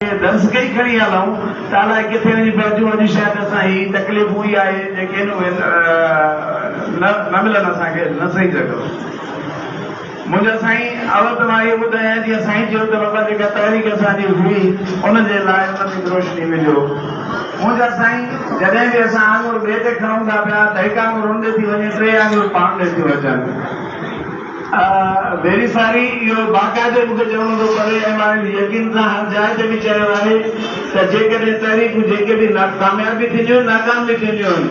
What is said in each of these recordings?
दर्स कई खड़ी हलूं त अलाए किथे वञी पहुचूं। अॼु शायदि असां ही तकलीफ़ूं ई आहे जेके न मिलनि असांखे न सही जॻह। मुंहिंजा साईं अवल त मां इहो ॿुधायां जीअं साईं चयो त बाबा जेका तहरीक असांजी हुई उनजे लाइ उन में रोशनी मिलियो। मुंहिंजा साईं जॾहिं बि असां आङुर ॿिए ते खणूं था पिया त हिकु आङुर उन ॾे थी वञे, टे आङुर पाण ॾे थियूं अचनि। भेरी सारी इहो बाक़ाइदे मूंखे चवणो थो पवे ऐं मां यकीन सां हर जाइ ते बि चयो आहे त जेकॾहिं तहरीकूं जेके बि कामयाबी थींदियूं आहिनि नाकाम बि थींदियूं आहिनि।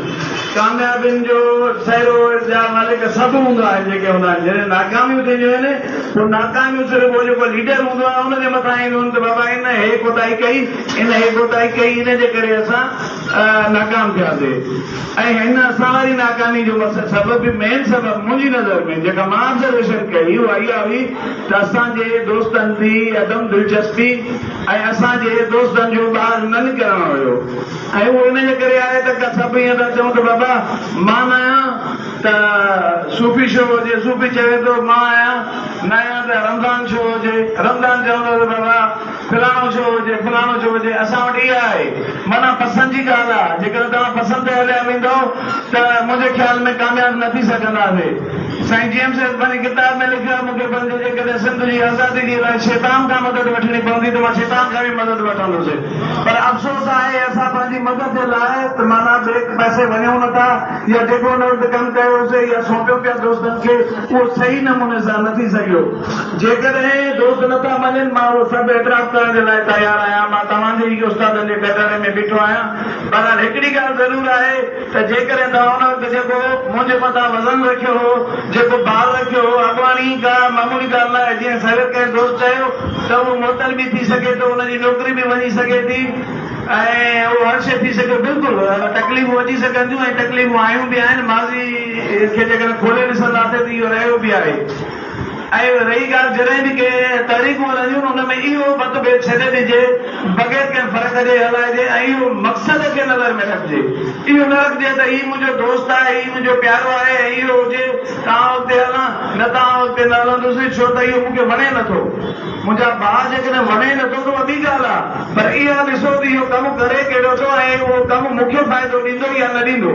कामयाबियुनि जो सहरो जा मालिक सभु हूंदा आहिनि जेके हूंदा आहिनि। जॾहिं नाकामियूं थींदियूं आहिनि पोइ नाकामियूं सिर्फ़ु उहो जेको लीडर हूंदो आहे उनजे मथां ईंदियूं आहिनि त बाबा इन हे कोताही कई, इन हे कोताही कई, इन जे करे असां नाकाम थियासीं। ऐं हिन असां वारी नाकामी जो सबबु बि मेन सबबु मुंहिंजी नज़र में जेका मां ऑब्जर्वेशन कई उहा इहा हुई त असांजे दोस्तनि जी अदम दिलचस्पी ऐं असांजे दोस्तनि जो ॿाहिरि न निकिरणु हुयो। ऐं उहो इन जे करे आहे त सभु ईअं था चऊं त बाबा मां न आहियां त सूफ़ी शो हुजे, सूफ़ी चवे थो मां आहियां, न आहियां त रमज़ान शो हुजे, रमज़ान चवंदो त बाबा फलाणो शो हुजे, फलाणो शो हुजे। असां वटि इहा आहे माना पसंदि जी ॻाल्हि आहे। जेकर तव्हां पसंदि ते हलिया वेंदो त मुंहिंजे ख़्याल में कामयाबु न थी सघंदासीं। साईं जेम्स पंहिंजी किताब में लिखियो आहे मूंखे पंहिंजे जेकॾहिं सिंध जी आज़ादी जे लाइ शैतान खां मदद वठणी पवंदी त मां शैतान खां बि मदद वठंदुसि। पर अफ़सोस आहे असां पंहिंजी मदद जे लाइ त माना ॿिए पासे वञूं नथा या जेको हुन वटि कमु कयोसीं या सौंपियो पिया दोस्तनि खे उहो सही नमूने सां न थी सघियो। जेकॾहिं दोस्त नथा मञनि मां उहो सभु एतिराफ़ करण जे लाइ तयारु आहियां। मां तव्हांजे ई उस्तादनि जे कटरे में बीठो आहियां। पर हिकिड़ी ॻाल्हि ज़रूरु आहे त जेकॾहिं तव्हां हुन वक़्तु जेको मुंहिंजे मथां वज़न रखियो हो, जेको भार रखियो हो, अॻवानी का मामूली ॻाल्हि न आहे। जीअं साहिब कंहिं दोस्त चयो त उहो मुअतल बि थी सघे थो, हुनजी नौकिरी बि वञी सघे थी ऐं उहो हर शइ थी सघे। बिल्कुलु तकलीफ़ूं अची सघनि थियूं ऐं तकलीफ़ूं आयूं बि आहिनि। माज़ी खे जेकॾहिं खोले ॾिसंदासीं त इहो रहियो बि आहे। ऐं रही ॻाल्हि जॾहिं बि के तहरीकूं हलंदियूं हुन में इहो मतभेद छॾे ॾिजे, बग़ैर कंहिं फ़र्क़ जे हलाइजे ऐं इहो मक़सद खे नज़र में रखिजे। इहो न रखिजे त हीउ मुंहिंजो दोस्त आहे, हीउ मुंहिंजो प्यारो आहे ऐं इहो हुजे तव्हां हुते हलां न तव्हां हुते न हलंदुसि छो त इहो मूंखे वणे नथो। मुंहिंजा भाउ जेकॾहिं वणे नथो त ॿी ॻाल्हि आहे, पर इहा ॾिसो त इहो कमु करे कहिड़ो थो ऐं उहो कमु मूंखे फ़ाइदो ॾींदो या न ॾींदो।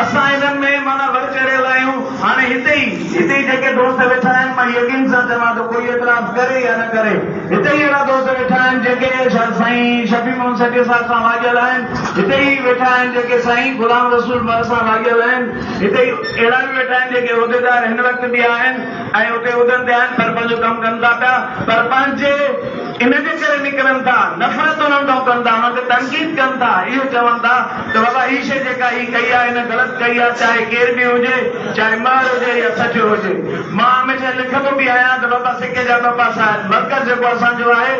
असां हिननि में माना वर चढ़ियल आहियूं। हाणे हिते ई जेके दोस्त वेठा आहिनि मां यकीन सां चवां थो कोई एतिराफ़ करे या न करे, हिते ई अहिड़ा दोस्त वेठा आहिनि जेके साईं शफ़ी मोहम्मद सटी साहिब सां वाॻियल आहिनि। हिते ई वेठा आहिनि जेके साईं गुलाम रसूल सां वाॻियल आहिनि। हिते ई अहिड़ा बि वेठा आहिनि जेके उहिदेदार हिन वक़्तु बि आहिनि ऐं उते उहिदनि ते आहिनि पर पंहिंजो कमु कनि था पिया। पर पंहिंजे इन जे करे निकिरनि था, नफ़रत उन्हनि खां कनि था, उन्हनि खे तनक़ीद कनि था, इहो चवनि था त बाबा हीअ शइ जेका ही कई आहे हिन ग़लति कई आहे, चाहे केर बि हुजे, चाहे महर हुजे या सचो हुजे। मां हमेशह लिखंदो बि आहियां त बाबा सिके जा ॿ पासा आहिनि। मर्कज़ जेको असांजो आहे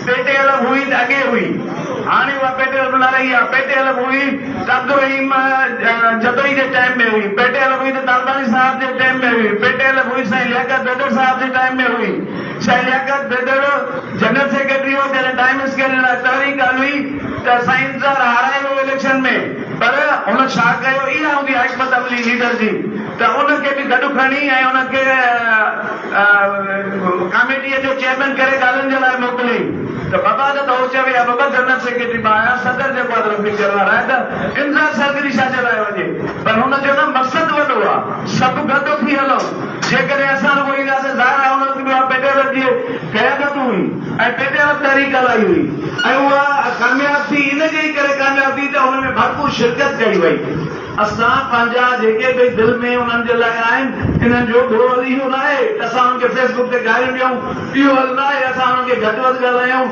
पेटेल हुई त अॻे हुई, हाणे उहा पेटेल न रही आहे। पेटेल हुई त अब्दुल रहीम जदोई जे टाइम में हुई, पेटेल हुई त तालबानी साहिब जे टाइम में हुई, पेटेल हुई साईं लियाकत बेदर साहिब जे टाइम में हुई। साईं लियाकत बेदर जनरल सेक्रेटरी हो जॾहिं टाइम्स के लाइ तहरीक हुई त साईं इंतज़ार हाराए वियो इलेक्शन में। पर हुन छा कयो, इहा हूंदी हिकमत अमली लीडर जी त उनखे बि गॾु खणी ऐं उनखे कमेटीअ जो चेयरमैन करे ॻाल्हियुनि जे लाइ मोकिलियईं। त बाबा त हो चवे आहे बाबा जनरल सेक्रेटरी मां आहियां, सदर जेको आहे रफ़ीक वारा आहे त इंतज़ार सरगरी छा जे लाइ वञे। पर हुनजो न मक़सदु वॾो आहे, सभु गॾु थी हलूं। जेकॾहिं असां रुॻो ईंदासीं ज़ाहिर आहे हुन पेटेल जी क़यादत हुई ऐं पेटेल तहरीक हलाई हुई ऐं उहा कामयाबु थी। इनजे ई करे कामयाबु थी त हुन में भरपूर शिरकत कई वई। असां पंहिंजा जेके बि दिलि में उन्हनि जे लाइ आहिनि इन्हनि जो बुरो हल इहो न आहे त असां हुननि खे फेसबुक ते गारियूं ॾियूं, इहो हल न आहे असां हुननि खे घटि वधि ॻाल्हायूं।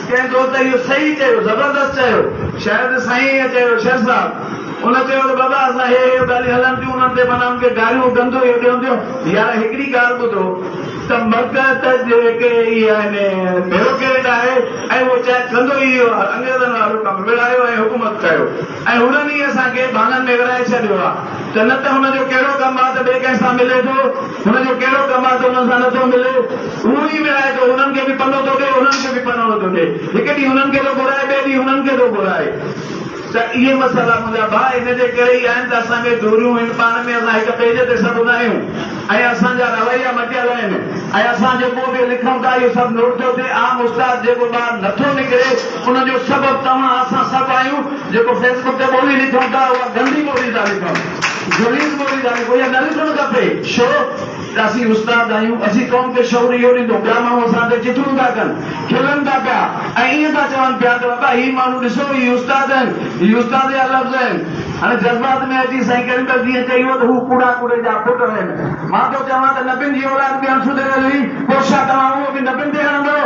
कंहिं दोस्त इहो सही चयो, ज़बरदस्त चयो, शायदि साईं चयो शेर साहब उन चयो त बाबा असां हे ॻाल्हियूं हलनि थियूं उन्हनि ते माना उनखे गारियूं गंदो इहो ॾियूं थियूं। यार हिकिड़ी ॻाल्हि ॿुधो त मर्कज़ जेके इहे आहिनि ब्यूरोक्रेट आहे ऐं उहो चाहे कंदो ई इहो अंग्रेज़नि वारो कमु विड़हायो ऐं हुकूमत कयो ऐं हुननि ई असांखे भाङनि में विराए छॾियो आहे। त न त हुनजो कहिड़ो कमु आहे त ॿिए कंहिं सां मिले थो, हुनजो कहिड़ो कमु आहे त हुन सां नथो मिले, उहो ई विराए थो। हुननि खे बि पनो थो ॾिए, हुननि खे बि पनो थो ॾिए। हिकु ॾींहुं हुननि खे थो घुराए, ॿिए ॾींहुं हुननि खे थो घुराए। त इहे मसइला मुंहिंजा भाउ इन जे करे ई आहिनि त असांखे दूरियूं आहिनि पाण में। असां हिकु पेज ते सभु हूंदा आहियूं ऐं असांजा रवैया मटियल आहिनि। ऐं असां जेको बि लिखूं था इहो सभु नोट थो थिए आम उस्ताद जेको ॿार नथो निकिरे उनजो सबबु तव्हां असां सभु आहियूं जेको फेसबुक ते ॿोली लिखूं था उहा गंदी ॿोली था लिखूं ज़लील ॿोली था लिखूं इहा न लिखणु खपे छो त असीं उस्ताद आहियूं असीं क़ौम खे शौर इहो ॾींदो ॿिया माण्हू असां ते चिथड़ूं था कनि खिलनि था पिया ऐं ईअं था चवनि पिया त बाबा हीअ माण्हू ॾिसो हीअ उस्ताद आहिनि हीअ उस्ताद जा लफ़्ज़ आहिनि हाणे जज़्बात में अची साईं करीम जीअं चई वियो त हू कूड़ा कूड़े जा पुट आहिनि मां थो चवां त नबियुनि जी औलाद बि सुधरियल हुई पोइ छा तव्हां उहो बि नबियुनि ते हणंदो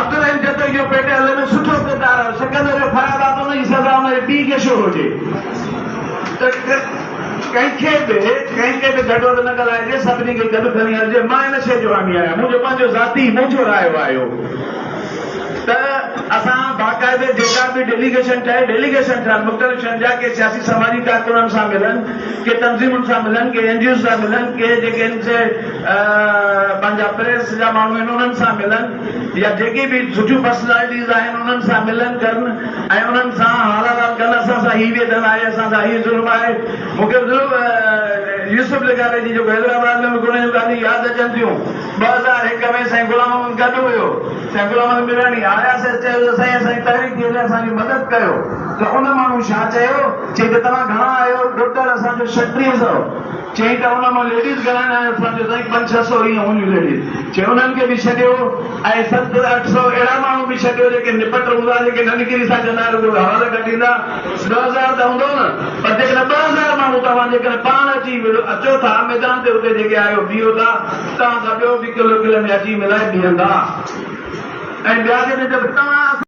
अब्दुल रहीम जतो इहो पेटे हले में सुठो किरदारु आहे सिकंदर जो ख़राब आहे त उनजी सज़ा उनजे पीउ खे छो हुजे त कंहिंखे बि गॾो न ॻाल्हाइजे सभिनी खे गॾु खणी हलिजे मां हिन शइ जो हामी आहियां मुंहिंजो पंहिंजो ज़ाती मुंहिंजो रायो आयो त असां बाक़ाइदे जेका बि डेलीगेशन ठहे मुख़्तलिफ़ शयुनि जा के सियासी समाजी कारकुननि सां मिलनि के तंज़ीमुनि सां मिलनि के NGO सां मिलनि के जेके पंहिंजा प्रेस जा माण्हू आहिनि उन्हनि सां मिलनि या जेके बि सुठियूं पर्सनैलिटीज़ आहिनि उन्हनि सां मिलनि करनि ऐं उन्हनि सां हाल कनि असां सां हीअ वेदन आहे असां सां हीअ ज़ुल्म आहे मूंखे यूसुफ लिगारे जी जेको हैदराबाद में ॻाल्हियूं यादि अचनि थियूं 2001 में साईं गुलाम अहमद गॾु हुयो साईं गुलाम अहमद मिरानी आयासीं चयो साईं असांजी तहरीक थी असांजी मदद कयो त उन माण्हू छा चयो चई त तव्हां घणा आहियो डॉक्टर असांजो 3600 चई त उन मां लेडीज़ घणा आहिनि असांजो साईं 500-600 ईअं हूंदियूं लेडीज़ चई उन्हनि खे बि छॾियो ऐं 700-800 अहिड़ा माण्हू बि छॾियो जेके निपट हूंदा जेके न निकिरी सघंदा हवाले कढींदा 2000 त हूंदो न पर जेकॾहिं 2000 माण्हू तव्हां जेकॾहिं पाण अची अचो था मैदान ते हुते जेके आहियो बीहो था तव्हां सां ॿियो बि किलो में अची मिलाए बीहंदा ऐं ॿिया जॾहिं तव्हां